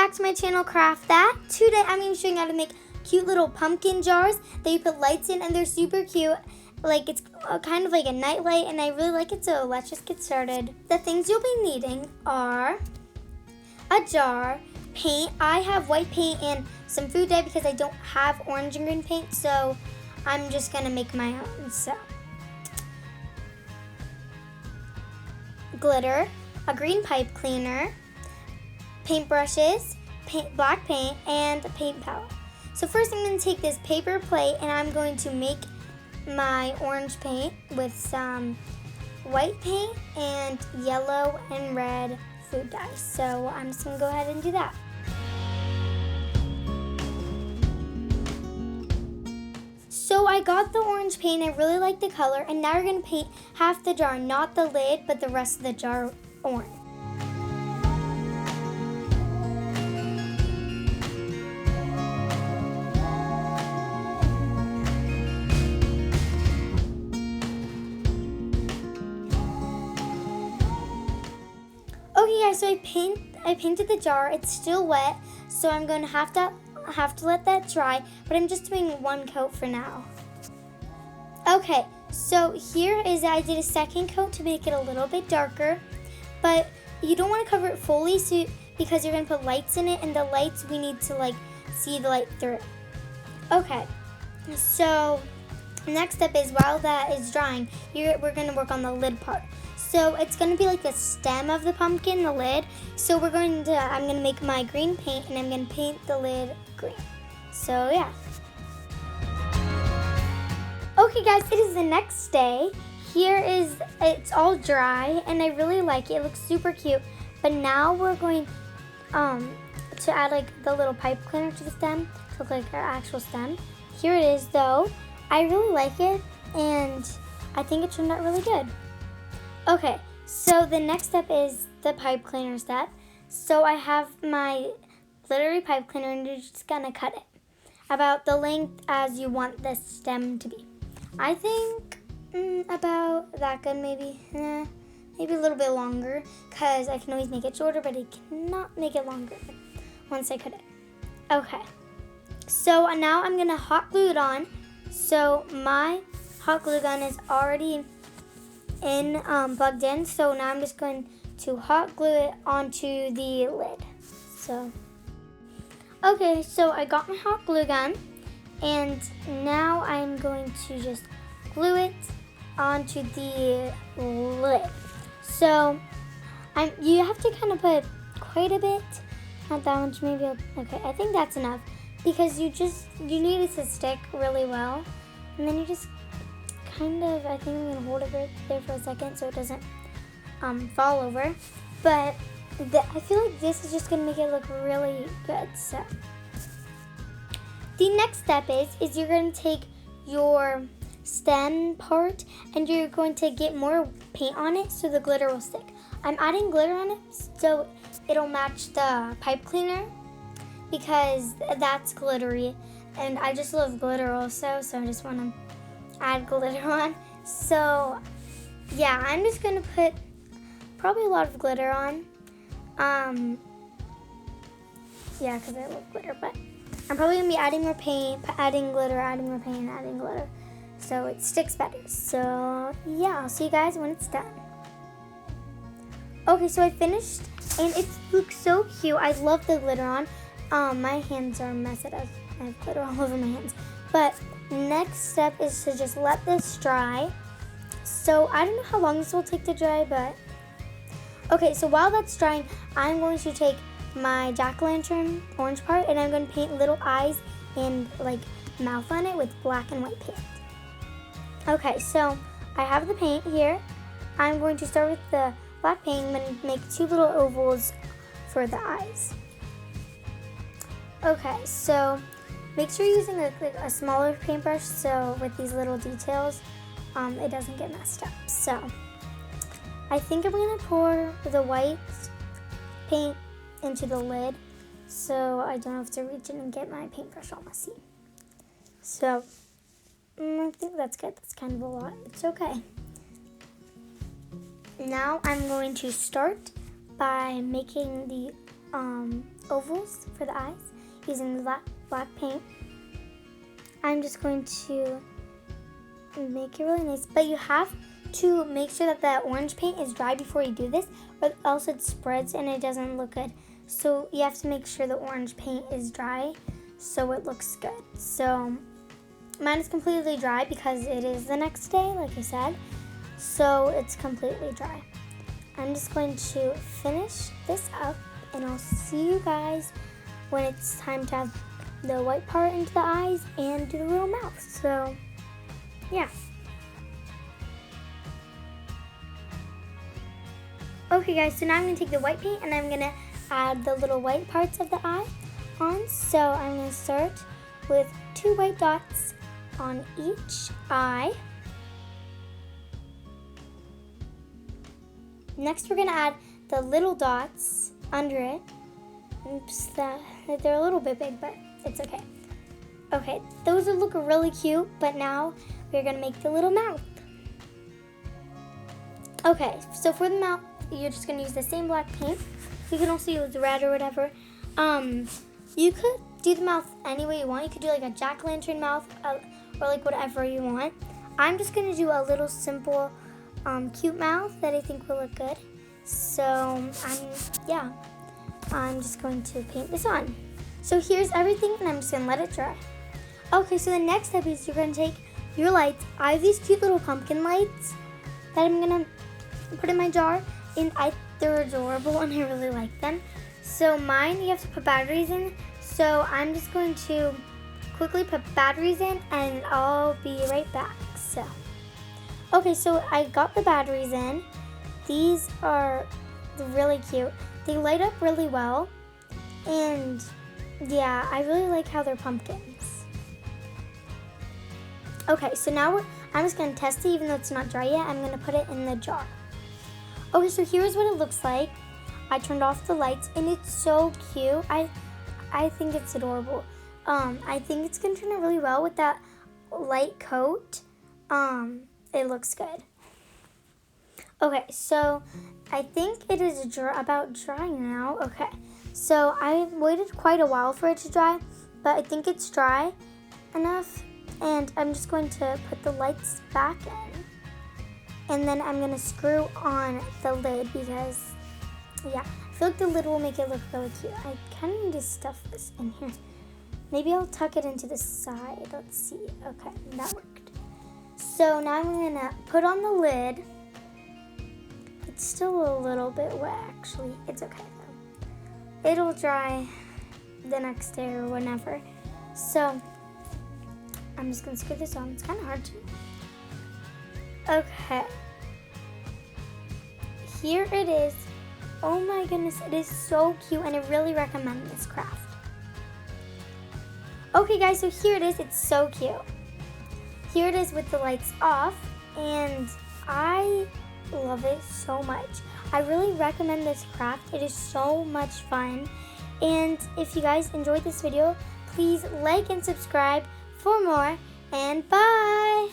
back to my channel, Craft That. Today I'm going to be showing you how to make cute little pumpkin jars that you put lights in, and they're super cute. Like, it's kind of like a night light, and I really like it, so let's just get started. The things you'll be needing are a jar, paint. I have white paint and some food dye because I don't have orange and green paint, so I'm just going to make my own. So, glitter, a green pipe cleaner, paintbrushes, black paint, and a paint palette. So first I'm going to take this paper plate and I'm going to make my orange paint with some white paint and yellow and red food dye. So I'm just going to go ahead and do that. So I got the orange paint, I really like the color, and now we're going to paint half the jar, not the lid, but the rest of the jar orange. Okay guys, so I painted the jar. It's still wet, so I'm going to have to let that dry, but I'm just doing one coat for now. Okay, so here is I did a second coat to make it a little bit darker, but you don't want to cover it fully because you're going to put lights in it, and the lights we need to see the light through it. Okay, so next step is while that is drying, we're going to work on the lid part. So it's going to be like the stem of the pumpkin, the lid. So I'm going to make my green paint and I'm going to paint the lid green. So yeah. Okay guys, it is the next day. It's all dry and I really like it. It looks super cute. But now we're going to add the little pipe cleaner to the stem to look like our actual stem. Here it is though. I really like it and I think it turned out really good. Okay, so the next step is the pipe cleaner step. So I have my glittery pipe cleaner and you're just gonna cut it about the length as you want the stem to be. I think about that good, maybe a little bit longer, because I can always make it shorter, but I cannot make it longer once I cut it. Okay, so now I'm gonna hot glue it on. So my hot glue gun is already plugged in, so now I'm just going to hot glue it onto the lid. So okay, so I got my hot glue gun and now I'm going to just glue it onto the lid. So you have to kind of put quite a bit, not that much, maybe. Okay, I think that's enough because you need it to stick really well, and then you just I think I'm going to hold it right there for a second so it doesn't fall over. But I feel like this is just going to make it look really good. So the next step is you're going to take your stem part and you're going to get more paint on it so the glitter will stick. I'm adding glitter on it so it'll match the pipe cleaner because that's glittery. And I just love glitter also, so I just want to add glitter on. So yeah, I'm just gonna put probably a lot of glitter on. Yeah, because I love glitter, but I'm probably gonna be adding more paint, adding glitter, adding more paint, adding glitter, so it sticks better. So yeah, I'll see you guys when it's done. Okay, so I finished and it looks so cute. I love the glitter on. My hands are a mess. I have glitter all over my hands. But next step is to just let this dry. So I don't know how long this will take to dry, but okay, so while that's drying, I'm going to take my jack-o'-lantern orange part and I'm going to paint little eyes and mouth on it with black and white paint. Okay, so I have the paint here. I'm going to start with the black paint. I'm going to make two little ovals for the eyes. Okay, so make sure you're using a smaller paintbrush so with these little details, it doesn't get messed up. So I think I'm going to pour the white paint into the lid so I don't have to reach in and get my paintbrush all messy. So I think that's good. That's kind of a lot. It's okay. Now I'm going to start by making the ovals for the eyes using the black paint. I'm just going to make it really nice, but you have to make sure that the orange paint is dry before you do this, or else it spreads and it doesn't look good. So you have to make sure the orange paint is dry so it looks good. So mine is completely dry because it is the next day, like I said, so it's completely dry. I'm just going to finish this up, and I'll see you guys when it's time to have the white part into the eyes and do the little mouth. So yeah. Okay guys, so now I'm going to take the white paint and I'm going to add the little white parts of the eye on. So I'm going to start with 2 white dots on each eye. Next we're going to add the little dots under it. Oops, they're a little bit big, but it's okay. Okay, those will look really cute, but now we're going to make the little mouth. Okay, so for the mouth, you're just going to use the same black paint. You can also use red or whatever. You could do the mouth any way you want. You could do like a jack-o'-lantern mouth or like whatever you want. I'm just going to do a little simple, cute mouth that I think will look good. So, I'm just going to paint this on. So here's everything, and I'm just going to let it dry. Okay, so the next step is you're going to take your lights. I have these cute little pumpkin lights that I'm going to put in my jar. And they're adorable and I really like them. So mine, you have to put batteries in. So I'm just going to quickly put batteries in and I'll be right back. So, okay, so I got the batteries in. These are really cute. They light up really well. And yeah, I really like how they're pumpkins. Okay, so now I'm just going to test it even though it's not dry yet. I'm going to put it in the jar. Okay, so here's what it looks like. I turned off the lights and it's so cute. I think it's adorable. I think it's gonna turn out really well with that light coat. It looks good. Okay, so I think it is about drying now. Okay, so I waited quite a while for it to dry, but I think it's dry enough. And I'm just going to put the lights back in. And then I'm going to screw on the lid because, yeah, I feel like the lid will make it look really cute. I kind of need to stuff this in here. Maybe I'll tuck it into the side. Let's see. Okay, that worked. So now I'm going to put on the lid. It's still a little bit wet, actually. It's okay, though. It'll dry the next day or whenever. So I'm just going to screw this on. It's kind of hard to. Okay, here it is. Oh my goodness, it is so cute and I really recommend this craft. Okay guys, so here it is. It's so cute. Here it is with the lights off and I love it so much. I really recommend this craft. It is so much fun. And if you guys enjoyed this video, please like and subscribe for more, and bye!